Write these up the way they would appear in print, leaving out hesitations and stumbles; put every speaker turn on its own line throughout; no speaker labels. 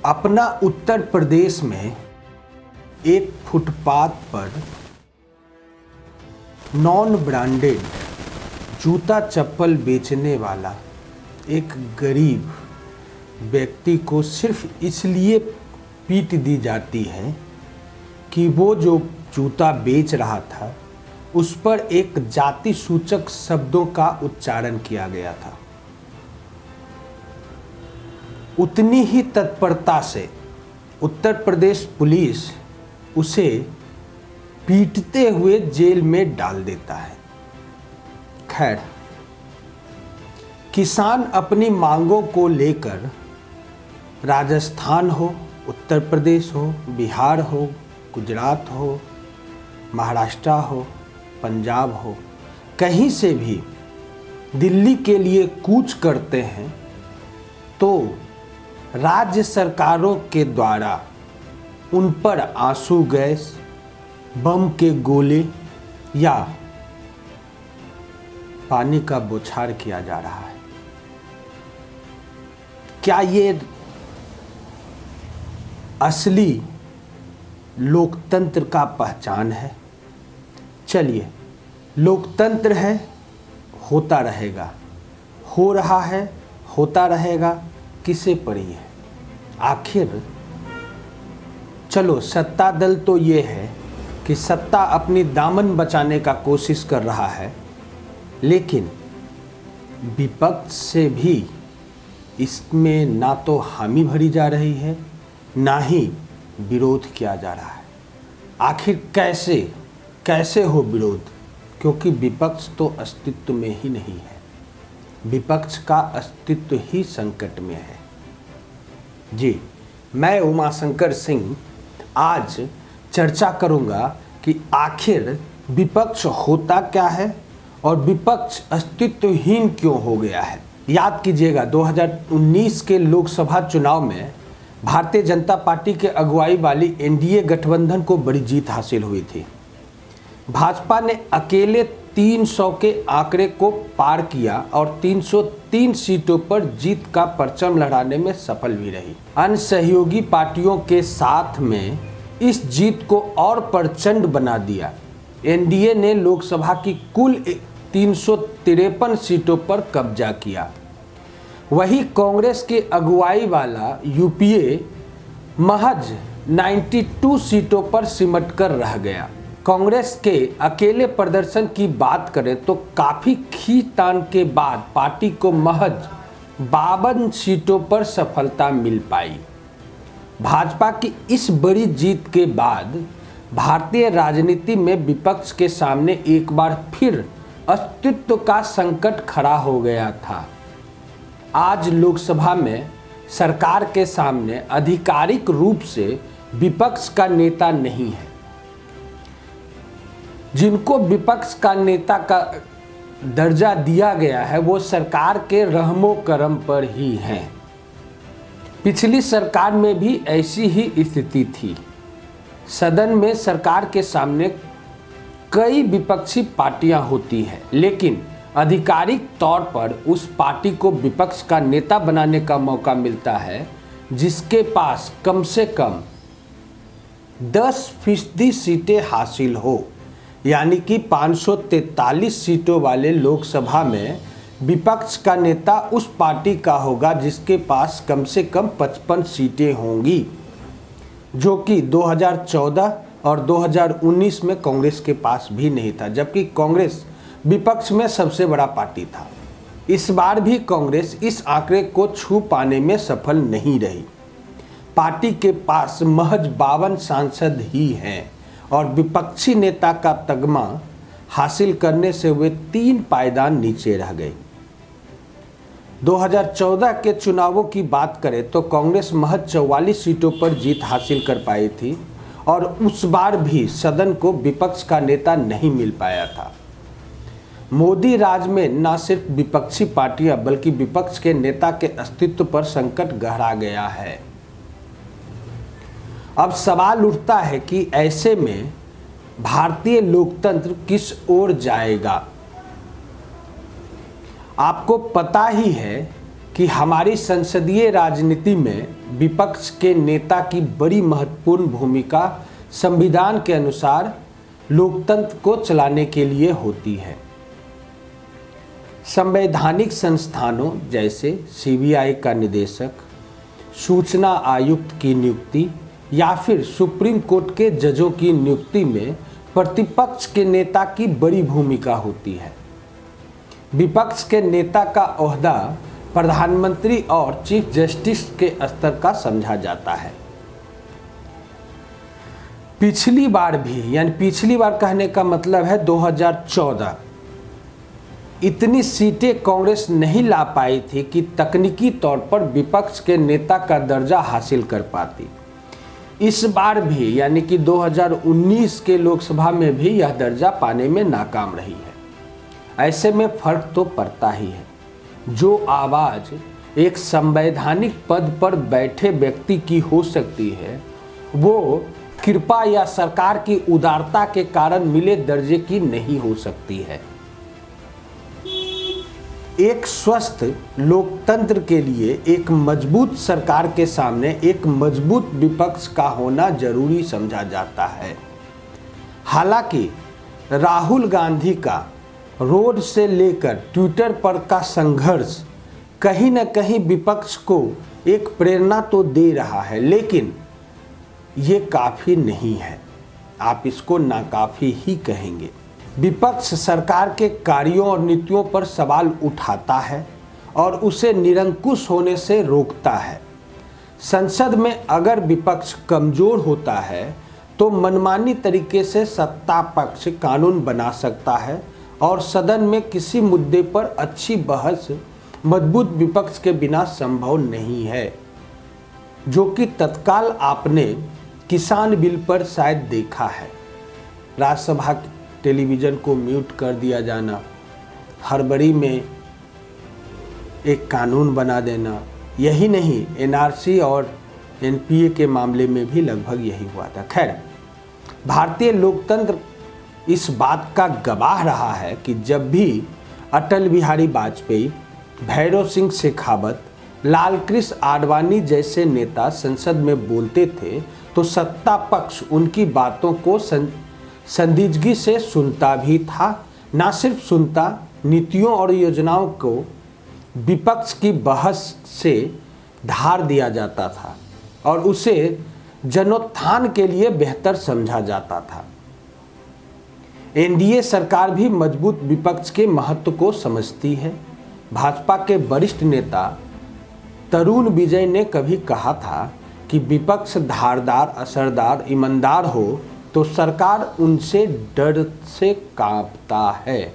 अपना उत्तर प्रदेश में एक फुटपाथ पर नॉन ब्रांडेड जूता चप्पल बेचने वाला एक गरीब व्यक्ति को सिर्फ इसलिए पीट दी जाती है कि वो जो जूता बेच रहा था उस पर एक जाति सूचक शब्दों का उच्चारण किया गया था। उतनी ही तत्परता से उत्तर प्रदेश पुलिस उसे पीटते हुए जेल में डाल देता है। खैर, किसान अपनी मांगों को लेकर राजस्थान हो, उत्तर प्रदेश हो, बिहार हो, गुजरात हो, महाराष्ट्र हो, पंजाब हो, कहीं से भी दिल्ली के लिए कूच करते हैं तो राज्य सरकारों के द्वारा उन पर आंसू गैस, बम के गोले या पानी का बौछार किया जा रहा है। क्या ये असली लोकतंत्र का पहचान है? चलिए, लोकतंत्र है, होता रहेगा, हो रहा है, होता रहेगा, किसे पड़ी है? आखिर चलो, सत्ता दल तो ये है कि सत्ता अपनी दामन बचाने का कोशिश कर रहा है, लेकिन विपक्ष से भी इसमें ना तो हामी भरी जा रही है, ना ही विरोध किया जा रहा है। आखिर कैसे हो विरोध? क्योंकि विपक्ष तो अस्तित्व में ही नहीं है, विपक्ष का अस्तित्व ही संकट में है। जी, मैं उमाशंकर सिंह आज चर्चा करूंगा कि आखिर विपक्ष होता क्या है और विपक्ष अस्तित्वहीन क्यों हो गया है। याद कीजिएगा, 2019 के लोकसभा चुनाव में भारतीय जनता पार्टी के अगुवाई वाली एनडीए गठबंधन को बड़ी जीत हासिल हुई थी। भाजपा ने अकेले 300 के आंकड़े को पार किया और 303 सीटों पर जीत का परचम लहराने में सफल भी रही। अन्य सहयोगी पार्टियों के साथ में इस जीत को और प्रचंड बना दिया। एनडीए ने लोकसभा की कुल 353 सीटों पर कब्जा किया। वही कांग्रेस के अगुवाई वाला यूपीए महज 92 सीटों पर सिमट कर रह गया। कांग्रेस के अकेले प्रदर्शन की बात करें तो काफ़ी खींचतान के बाद पार्टी को महज 52 सीटों पर सफलता मिल पाई। भाजपा की इस बड़ी जीत के बाद भारतीय राजनीति में विपक्ष के सामने एक बार फिर अस्तित्व का संकट खड़ा हो गया था। आज लोकसभा में सरकार के सामने आधिकारिक रूप से विपक्ष का नेता नहीं है। जिनको विपक्ष का नेता का दर्जा दिया गया है वो सरकार के रहमो करम पर ही हैं। पिछली सरकार में भी ऐसी ही स्थिति थी। सदन में सरकार के सामने कई विपक्षी पार्टियां होती हैं, लेकिन आधिकारिक तौर पर उस पार्टी को विपक्ष का नेता बनाने का मौका मिलता है जिसके पास कम से कम 10% सीटें हासिल हो। यानी कि 543 सीटों वाले लोकसभा में विपक्ष का नेता उस पार्टी का होगा जिसके पास कम से कम 55 सीटें होंगी, जो कि 2014 और 2019 में कांग्रेस के पास भी नहीं था, जबकि कांग्रेस विपक्ष में सबसे बड़ा पार्टी था। इस बार भी कांग्रेस इस आंकड़े को छू पाने में सफल नहीं रही। पार्टी के पास महज 52 सांसद ही हैं और विपक्षी नेता का तगमा हासिल करने से वे 3 पायदान नीचे रह गए। 2014 के चुनावों की बात करें तो कांग्रेस महज 44 सीटों पर जीत हासिल कर पाई थी और उस बार भी सदन को विपक्ष का नेता नहीं मिल पाया था। मोदी राज में न सिर्फ विपक्षी पार्टियां बल्कि विपक्ष के नेता के अस्तित्व पर संकट गहरा गया है। अब सवाल उठता है कि ऐसे में भारतीय लोकतंत्र किस ओर जाएगा। आपको पता ही है कि हमारी संसदीय राजनीति में विपक्ष के नेता की बड़ी महत्वपूर्ण भूमिका संविधान के अनुसार लोकतंत्र को चलाने के लिए होती है। संवैधानिक संस्थानों जैसे सीबीआई का निदेशक, सूचना आयुक्त की नियुक्ति या फिर सुप्रीम कोर्ट के जजों की नियुक्ति में प्रतिपक्ष के नेता की बड़ी भूमिका होती है। विपक्ष के नेता का ओहदा प्रधानमंत्री और चीफ जस्टिस के स्तर का समझा जाता है। पिछली बार भी, यानी पिछली बार कहने का मतलब है 2014, इतनी सीटें कांग्रेस नहीं ला पाई थी कि तकनीकी तौर पर विपक्ष के नेता का दर्जा हासिल कर पाती। इस बार भी, यानी कि 2019 के लोकसभा में भी यह दर्जा पाने में नाकाम रही है। ऐसे में फर्क तो पड़ता ही है। जो आवाज़ एक संवैधानिक पद पर बैठे व्यक्ति की हो सकती है, वो कृपा या सरकार की उदारता के कारण मिले दर्जे की नहीं हो सकती है। एक स्वस्थ लोकतंत्र के लिए एक मजबूत सरकार के सामने एक मजबूत विपक्ष का होना जरूरी समझा जाता है। हालांकि राहुल गांधी का रोड से लेकर ट्विटर पर का संघर्ष कहीं न कहीं विपक्ष को एक प्रेरणा तो दे रहा है, लेकिन ये काफ़ी नहीं है। आप इसको नाकाफ़ी ही कहेंगे। विपक्ष सरकार के कार्यों और नीतियों पर सवाल उठाता है और उसे निरंकुश होने से रोकता है। संसद में अगर विपक्ष कमज़ोर होता है तो मनमानी तरीके से सत्ता पक्ष कानून बना सकता है और सदन में किसी मुद्दे पर अच्छी बहस मजबूत विपक्ष के बिना संभव नहीं है, जो कि तत्काल आपने किसान बिल पर शायद देखा है। राज्यसभा टेलीविज़न को म्यूट कर दिया जाना, हड़बड़ी में एक कानून बना देना, यही नहीं एनआरसी और एनपीए के मामले में भी लगभग यही हुआ था। खैर, भारतीय लोकतंत्र इस बात का गवाह रहा है कि जब भी अटल बिहारी वाजपेयी, भैरव सिंह शेखावत, लाल कृष्ण आडवाणी जैसे नेता संसद में बोलते थे तो सत्ता पक्ष उनकी बातों को संजीदगी से सुनता भी था। न सिर्फ सुनता, नीतियों और योजनाओं को विपक्ष की बहस से धार दिया जाता था और उसे जनोत्थान के लिए बेहतर समझा जाता था। एनडीए सरकार भी मजबूत विपक्ष के महत्व को समझती है। भाजपा के वरिष्ठ नेता तरुण विजय ने कभी कहा था कि विपक्ष धारदार, असरदार, ईमानदार हो तो सरकार उनसे डर से कांपता है।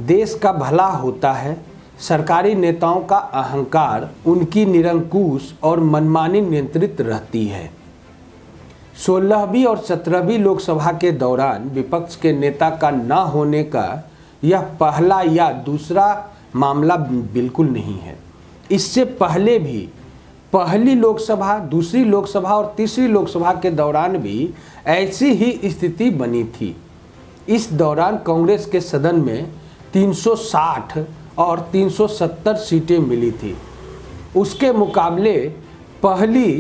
देश का भला होता है। सरकारी नेताओं का अहंकार उनकी निरंकुश और मनमानी नियंत्रित रहती है। 16वीं और 17वीं लोकसभा के दौरान विपक्ष के नेता का न होने का यह पहला या दूसरा मामला बिल्कुल नहीं है। इससे पहले भी पहली लोकसभा, दूसरी लोकसभा और तीसरी लोकसभा के दौरान भी ऐसी ही स्थिति बनी थी। इस दौरान कांग्रेस के सदन में 360 और 370 सीटें मिली थी। उसके मुकाबले पहली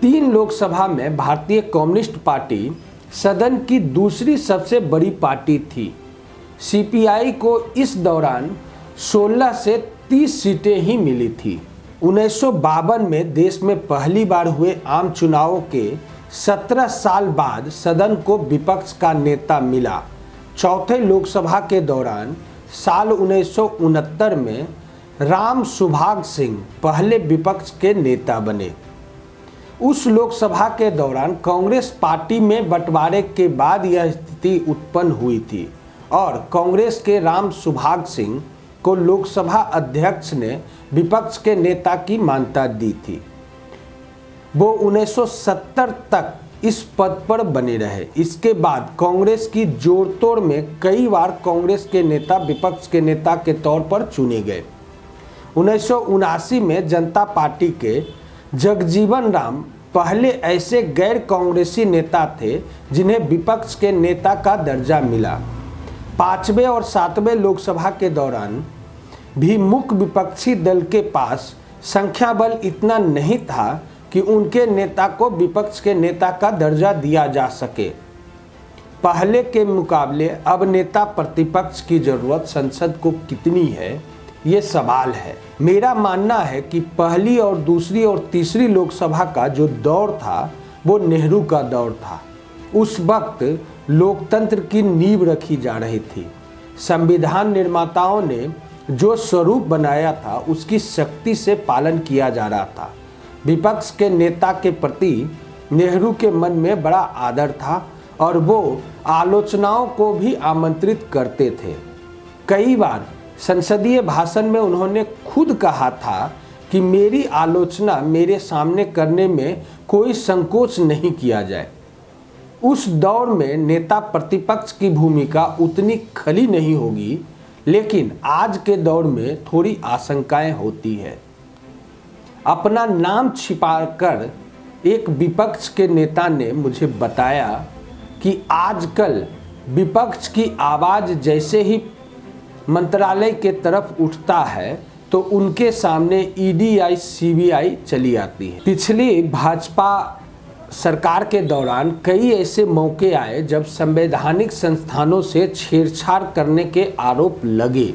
3 लोकसभा में भारतीय कम्युनिस्ट पार्टी सदन की दूसरी सबसे बड़ी पार्टी थी। सीपीआई को इस दौरान 16 से 30 सीटें ही मिली थी। 1952 में देश में पहली बार हुए आम चुनावों के 17 साल बाद सदन को विपक्ष का नेता मिला। चौथे लोकसभा के दौरान साल 1969 में राम सुभाग सिंह पहले विपक्ष के नेता बने। उस लोकसभा के दौरान कांग्रेस पार्टी में बंटवारे के बाद यह स्थिति उत्पन्न हुई थी और कांग्रेस के राम सुभाग सिंह को लोकसभा अध्यक्ष ने विपक्ष के नेता की मान्यता दी थी। वो 1970 तक इस पद पर बने रहे। इसके बाद कांग्रेस की जोड़तोड़ में कई बार कांग्रेस के नेता विपक्ष के नेता के तौर पर चुने गए। 1979 में जनता पार्टी के जगजीवन राम पहले ऐसे गैर कांग्रेसी नेता थे जिन्हें विपक्ष के नेता का दर्जा मिला। 5वें और 7वें लोकसभा के दौरान भी मुख्य विपक्षी दल के पास संख्या बल इतना नहीं था कि उनके नेता को विपक्ष के नेता का दर्जा दिया जा सके। पहले के मुकाबले अब नेता प्रतिपक्ष की जरूरत संसद को कितनी है, ये सवाल है। मेरा मानना है कि पहली और दूसरी और तीसरी लोकसभा का जो दौर था वो नेहरू का दौर था। उस वक्त लोकतंत्र की नींव रखी जा रही थी। संविधान निर्माताओं ने जो स्वरूप बनाया था उसकी सख्ती से पालन किया जा रहा था। विपक्ष के नेता के प्रति नेहरू के मन में बड़ा आदर था और वो आलोचनाओं को भी आमंत्रित करते थे। कई बार संसदीय भाषण में उन्होंने खुद कहा था कि मेरी आलोचना मेरे सामने करने में कोई संकोच नहीं किया जाए। उस दौर में नेता प्रतिपक्ष की भूमिका उतनी खली नहीं होगी, लेकिन आज के दौर में थोड़ी आशंकाएं होती है। अपना नाम छिपाकर एक विपक्ष के नेता ने मुझे बताया कि आजकल विपक्ष की आवाज़ जैसे ही मंत्रालय के तरफ उठता है तो उनके सामने ईडी या सीबीआई चली आती है। पिछली भाजपा सरकार के दौरान कई ऐसे मौके आए जब संवैधानिक संस्थानों से छेड़छाड़ करने के आरोप लगे।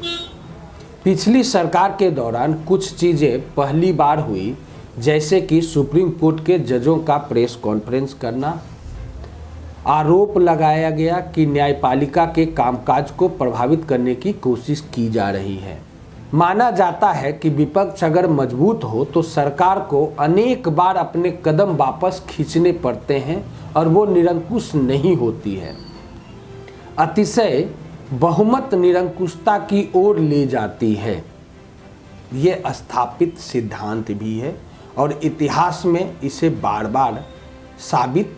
पिछली सरकार के दौरान कुछ चीज़ें पहली बार हुई, जैसे कि सुप्रीम कोर्ट के जजों का प्रेस कॉन्फ्रेंस करना। आरोप लगाया गया कि न्यायपालिका के कामकाज को प्रभावित करने की कोशिश की जा रही है। माना जाता है कि विपक्ष अगर मजबूत हो तो सरकार को अनेक बार अपने कदम वापस खींचने पड़ते हैं और वो निरंकुश नहीं होती है। अतिशय बहुमत निरंकुशता की ओर ले जाती है। ये स्थापित सिद्धांत भी है और इतिहास में इसे बार बार साबित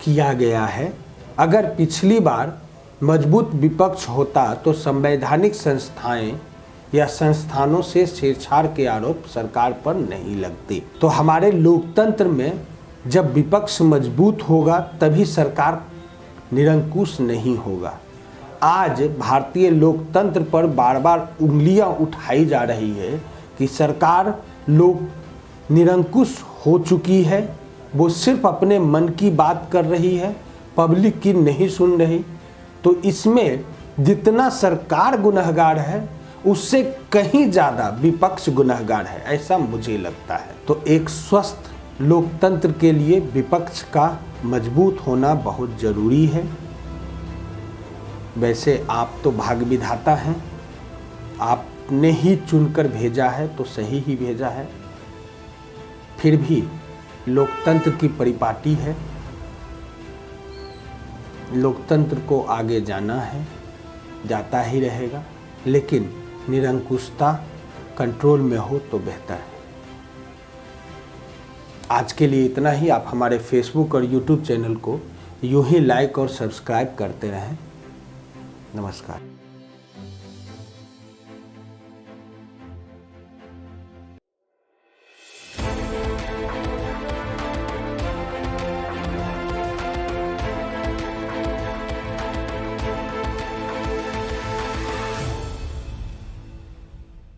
किया गया है। अगर पिछली बार मजबूत विपक्ष होता तो संवैधानिक संस्थाएं या संस्थानों से छेड़छाड़ के आरोप सरकार पर नहीं लगते। तो हमारे लोकतंत्र में जब विपक्ष मजबूत होगा तभी सरकार निरंकुश नहीं होगा। आज भारतीय लोकतंत्र पर बार बार उंगलियां उठाई जा रही है कि सरकार निरंकुश हो चुकी है, वो सिर्फ अपने मन की बात कर रही है, पब्लिक की नहीं सुन रही। तो इसमें जितना सरकार गुनहगार है उससे कहीं ज़्यादा विपक्ष गुनहगार है, ऐसा मुझे लगता है। तो एक स्वस्थ लोकतंत्र के लिए विपक्ष का मजबूत होना बहुत ज़रूरी है। वैसे आप तो भाग्य विधाता हैं, आपने ही चुनकर भेजा है तो सही ही भेजा है। फिर भी लोकतंत्र की परिपाटी है, लोकतंत्र को आगे जाना है, जाता ही रहेगा, लेकिन निरंकुशता कंट्रोल में हो तो बेहतर है। आज के लिए इतना ही। आप हमारे फेसबुक और यूट्यूब चैनल को यूं ही लाइक और सब्सक्राइब करते रहें। नमस्कार।